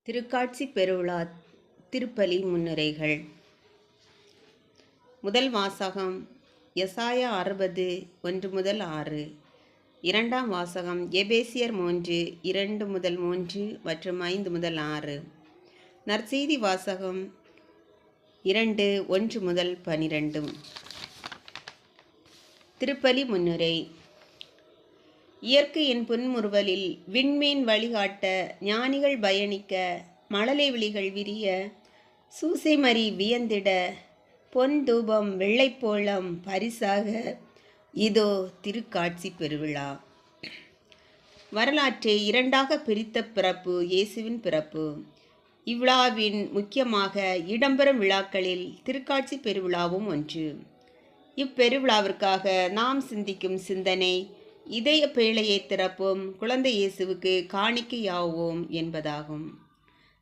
திருக்காட்சி பெருவிழா திருப்பலி முன்னுரைகள். முதல் வாசகம் எசாயா 60 1-6. இரண்டாம் வாசகம் எபேசியர் 3 2-3 மற்றும் 5-6. நற்செய்தி வாசகம் 2 1-12. திருப்பலி முன்னுரை. இயற்கையின் புன்முறுவலில் விண்மீன் வழிகாட்ட, ஞானிகள் பயணிக்க, மழலை விழிகள் விரிய, சூசைமரி வியந்திட, பொன் தூபம் வெள்ளைப்போளம் பரிசாக, இதோ திருக்காட்சி பெருவிழா. வரலாற்றை இரண்டாக பிரித்த பிறப்பு இயேசுவின் பிறப்பு. இவ்விழாவின் முக்கியமாக இடம்பெறும் விழாக்களில் திருக்காட்சி பெருவிழாவும் ஒன்று. இப்பெருவிழாவிற்காக நாம் சிந்திக்கும் சிந்தனை, இதய பேழையை திறப்போம், குழந்தை இயேசுவுக்கு காணிக்கையாவோம் என்பதாகும்.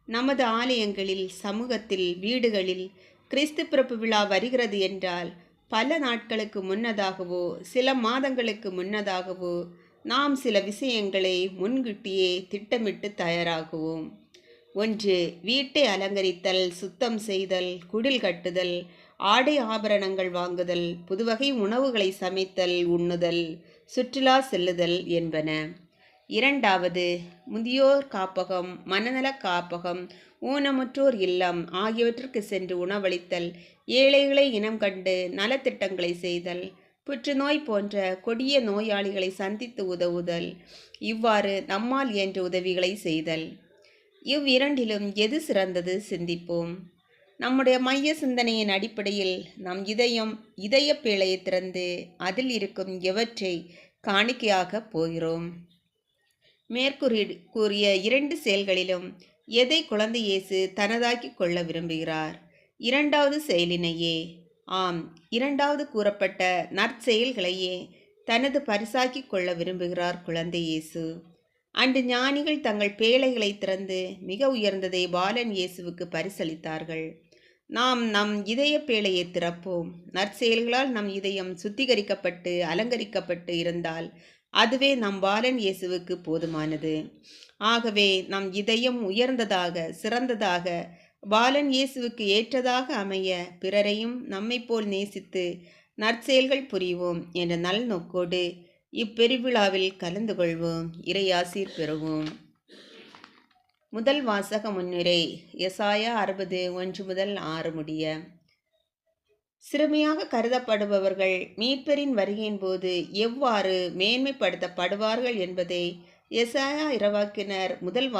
நமது ஆலயங்களில், சமூகத்தில், வீடுகளில் கிறிஸ்து பிறப்பு விழா வருகிறது என்றால் பல நாட்களுக்கு முன்னதாகவோ சில மாதங்களுக்கு முன்னதாகவோ நாம் சில விஷயங்களை முன்கூட்டியே திட்டமிட்டு தயாராகுவோம். 1. வீட்டை அலங்கரித்தல், சுத்தம் செய்தல், குடில் கட்டுதல், ஆடை ஆபரணங்கள் வாங்குதல், புதுவகை உணவுகளை சமைத்தல், உண்ணுதல், சுற்றுலா செல்லுதல் என்பன. 2. முதியோர் காப்பகம், மனநல காப்பகம், ஊனமுற்றோர் இல்லம் ஆகியவற்றிற்கு சென்று உணவளித்தல், ஏழைகளை இனம் கண்டு நலத்திட்டங்களை செய்தல், புற்றுநோய் போன்ற கொடிய நோயாளிகளை சந்தித்து உதவுதல், இவ்வாறு நம்மால் இயன்ற உதவிகளை செய்தல். இவ்விரண்டிலும் எது சிறந்தது சிந்திப்போம். நம்முடைய மைய சிந்தனையின் அடிப்படையில் நம் இதய பேழையை திறந்து அதில் இருக்கும் எவற்றை காணிக்கையாக போகிறோம். மேற்கூறிய இரண்டு செயல்களிலும் எதை குழந்தை இயேசு தனதாக்கி கொள்ள விரும்புகிறார்? இரண்டாவது செயலினையே. ஆம், இரண்டாவது கூறப்பட்ட நற்செயல்களையே தனது பரிசாக்கி கொள்ள விரும்புகிறார் குழந்தை இயேசு. அன்று ஞானிகள் தங்கள் பேழைகளை திறந்து மிக உயர்ந்ததை பாலன் இயேசுவுக்கு பரிசளித்தார்கள். நாம் நம் இதய பேழையை திறப்போம். நற்செயல்களால் நம் இதயம் சுத்திகரிக்கப்பட்டு அலங்கரிக்கப்பட்டு இருந்தால் அதுவே நம் பாலன் இயேசுவுக்கு போதுமானது. ஆகவே நம் இதயம் உயர்ந்ததாக, சிறந்ததாக, பாலன் இயேசுவுக்கு ஏற்றதாக அமைய பிறரையும் நம்மை போல் நேசித்து நற்செயல்கள் புரிவோம் என்ற நல்நோக்கோடு இப்பெருவிழாவில் கலந்து கொள்வோம். இறையாசீர் பெறுவோம். முதல் வாசக முன்னுரை. எசாயா 60 1-6. சிறுமியாக கருதப்படுபவர்கள் மீட்பரின் வருகையின் போது எவ்வாறு மேன்மைப்படுத்தப்படுவார்கள் என்பதை எசாயா இறைவாக்கினர் முதல்